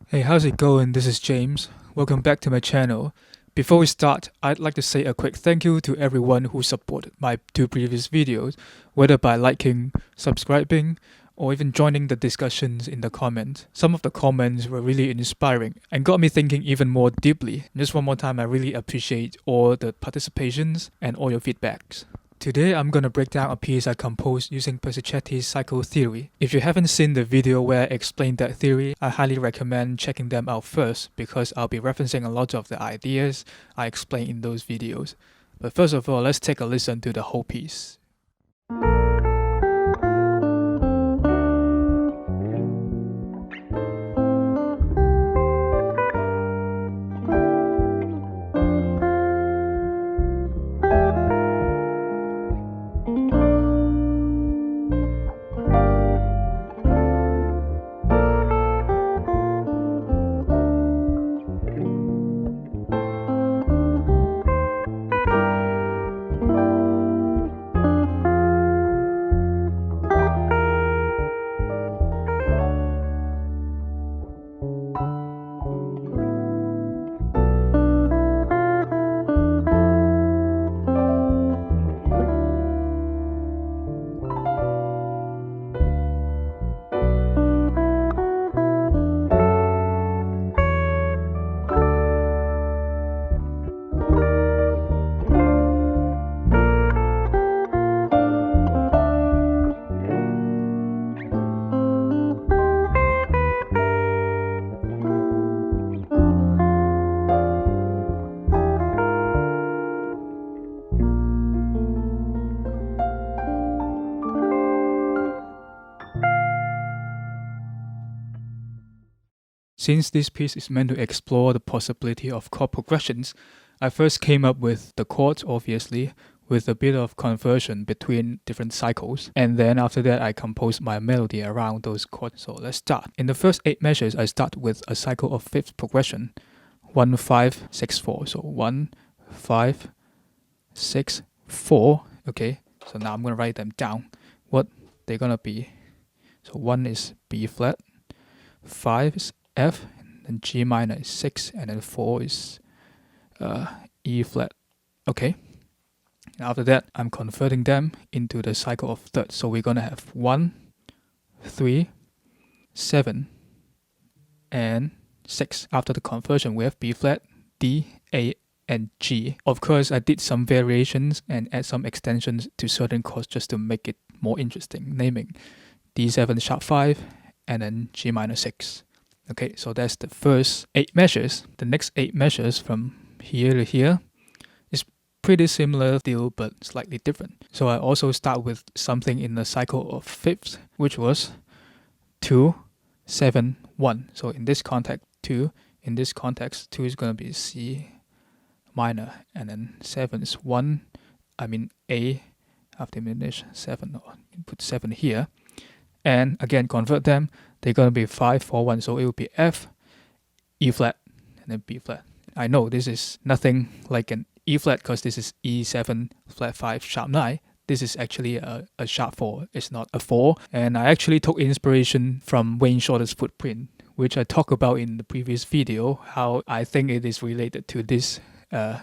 Hey, how's it going? This is James. Welcome back to my channel. Before we start, I'd like to say a quick thank you to everyone who supported my two previous videos, whether by liking, subscribing, or even joining the discussions in the comments. Some of the comments were really inspiring and got me thinking even more deeply. Just one more time, I really appreciate all the participations and all your feedbacks. Today I'm gonna break down a piece I composed using Persichetti's cycle theory. If you haven't seen the video where I explained that theory, I highly recommend checking them out first because I'll be referencing a lot of the ideas I explain in those videos. But first of all, let's take a listen to the whole piece. Since this piece is meant to explore the possibility of chord progressions, I first came up with the chords, obviously, with a bit of conversion between different cycles, and then after that I composed my melody around those chords. So let's start. In the first 8 measures, I start with a cycle of 5th progression, 1 5 6 4. So 1 5 6 4. Okay, so now I'm gonna write them down. What they're gonna be. So 1 is B flat, 5 is F, and G minor is 6, and then 4 is E flat. Okay. After that, I'm converting them into the cycle of thirds. So we're gonna have 1, 3, 7, and 6. After the conversion, we have B flat, D, A, and G. Of course, I did some variations and add some extensions to certain chords just to make it more interesting, naming D7 sharp 5, and then G minor 6. Okay, so that's the first 8 measures. The next 8 measures from here to here is pretty similar still, but slightly different. So I also start with something in the cycle of fifths, which was 2, 7, 1. So in this context, 2. In this context, 2 is going to be C minor, and then 7 is 1. I mean A, I've diminished 7, or put 7 here. And again, convert them, they're going to be 5, 4, 1. So it will be F, E flat, and then B flat. I know this is nothing like an E flat because this is E7 flat 5 sharp 9. This is actually a sharp 4. It's not a 4. And I actually took inspiration from Wayne Shorter's footprint, which I talked about in the previous video, how I think it is related to this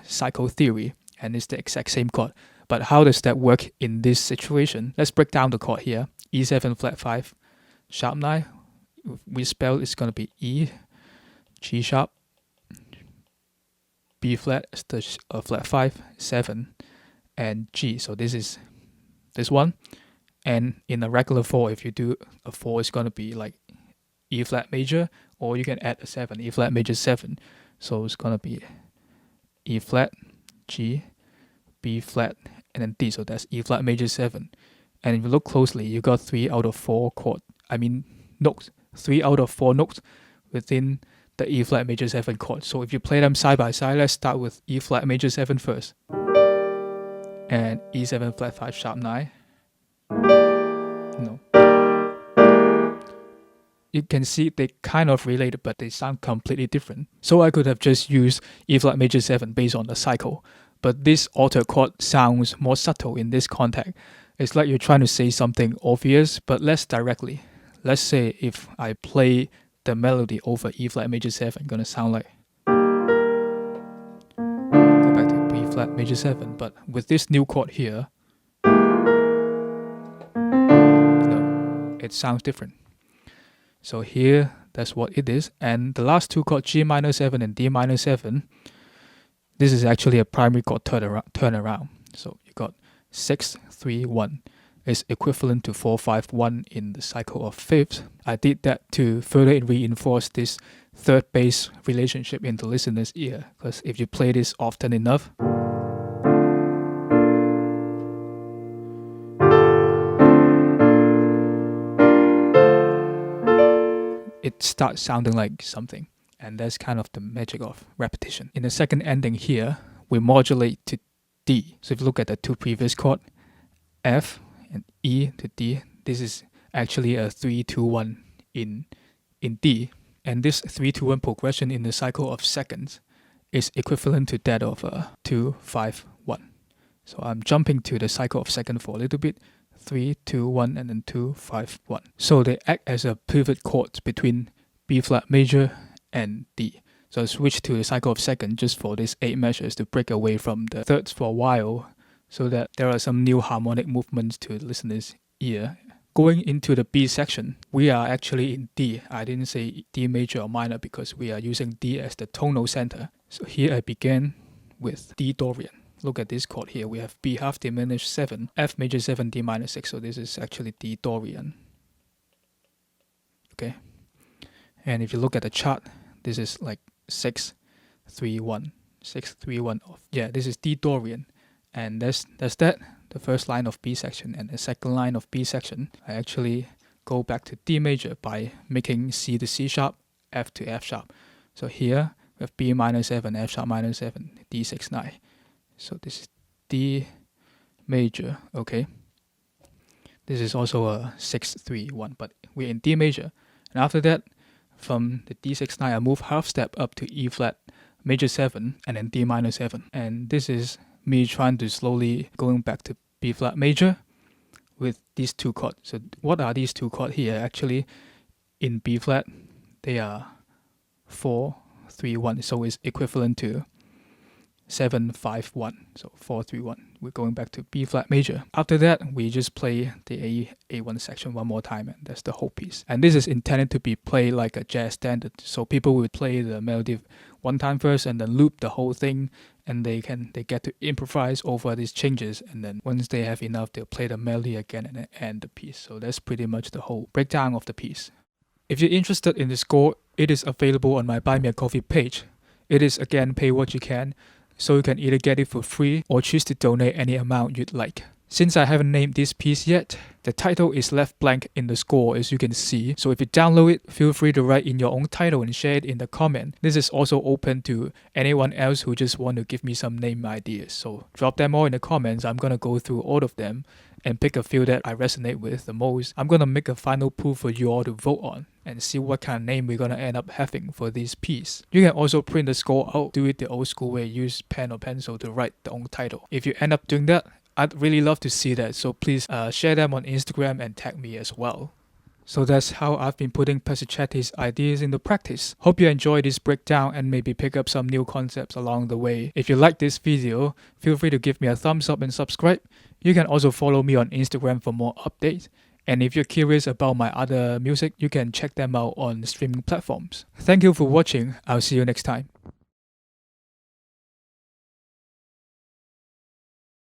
cycle theory, and it's the exact same chord. But how does that work in this situation? Let's break down the chord here. E7 flat 5 sharp 9. We spell it's going to be E, G sharp, B flat is the flat 5, 7, and G. So this is this one. And in a regular 4, if you do a 4, it's going to be like E flat major, or you can add a 7, E flat major 7. So it's going to be E flat, G, B flat, and then D. So that's E flat major 7. And if you look closely, you got 3 out of 4 notes. 3 out of 4 notes within the E flat major 7 chord. So if you play them side by side, let's start with E flat major 7 first. And E7 flat 5 sharp 9. No. You can see they kind of related, but they sound completely different. So I could have just used E flat major 7 based on the cycle. But this altered chord sounds more subtle in this context. It's like you're trying to say something obvious, but less directly. Let's say if I play the melody over E flat major 7 gonna sound like. Go back to B flat major 7, but with this new chord here, it sounds different. So here, that's what it is. And the last two chords, G minor 7 and D minor 7, this is actually a primary chord turnaround. So you got 6, 3, 1. Is equivalent to 4, 5, 1 in the cycle of fifths. I did that to further reinforce this third bass relationship in the listener's ear, because if you play this often enough, it starts sounding like something, and that's kind of the magic of repetition. In the second ending here, we modulate to D. So if you look at the two previous chords, F and E to D, this is actually a 3-2-1 in D, and this 3-2-1 progression in the cycle of seconds is equivalent to that of 2-5-1. So I'm jumping to the cycle of second for a little bit, 3-2-1 and then 2-5-1. So they act as a pivot chords between B flat major and D. So I switch to the cycle of second just for these 8 measures to break away from the thirds for a while, so that there are some new harmonic movements to the listener's ear. Going into the B section, we are actually in D. I didn't say D major or minor because we are using D as the tonal center. So here I began with D Dorian. Look at this chord here. We have B half diminished 7, F major 7, D minor 6. So this is actually D Dorian. Okay. And if you look at the chart, this is like 6, 3, 1. 6, 3, 1 off. Yeah, this is D Dorian. And that's that, the first line of B section. And the second line of B section, I actually go back to D major by making C to C sharp, F to F sharp. So here we have B minor 7, F sharp minor 7, D 6, 9. So this is D major, okay. This is also a 6, 3, 1, but we're in D major. And after that, from the D 6, 9, I move half step up to E flat major 7 and then D minor 7. And this is me trying to slowly going back to B flat major with these two chords. So what are these two chords here? Actually, in B flat, they are 4, 3, 1. So it's equivalent to 7, 5, 1. So 4, 3, 1. We're going back to B flat major. After that, we just play the A1 section one more time, and that's the whole piece. And this is intended to be played like a jazz standard. So people would play the melody one time first and then loop the whole thing, and they get to improvise over these changes, and then once they have enough, they'll play the melody again and then end the piece. So that's pretty much the whole breakdown of the piece. If you're interested in the score, it is available on my Buy Me a Coffee page. It is again pay what you can, so you can either get it for free or choose to donate any amount you'd like. Since I haven't named this piece yet, the title is left blank in the score, as you can see. So if you download it, feel free to write in your own title and share it in the comment. This is also open to anyone else who just want to give me some name ideas. So drop them all in the comments. I'm gonna go through all of them and pick a few that I resonate with the most. I'm gonna make a final pool for you all to vote on and see what kind of name we're gonna end up having for this piece. You can also print the score out, do it the old school way, use pen or pencil to write the own title. If you end up doing that, I'd really love to see that, so please share them on Instagram and tag me as well. So that's how I've been putting Pasichetti's ideas into practice. Hope you enjoyed this breakdown and maybe pick up some new concepts along the way. If you like this video, feel free to give me a thumbs up and subscribe. You can also follow me on Instagram for more updates. And if you're curious about my other music, you can check them out on streaming platforms. Thank you for watching. I'll see you next time.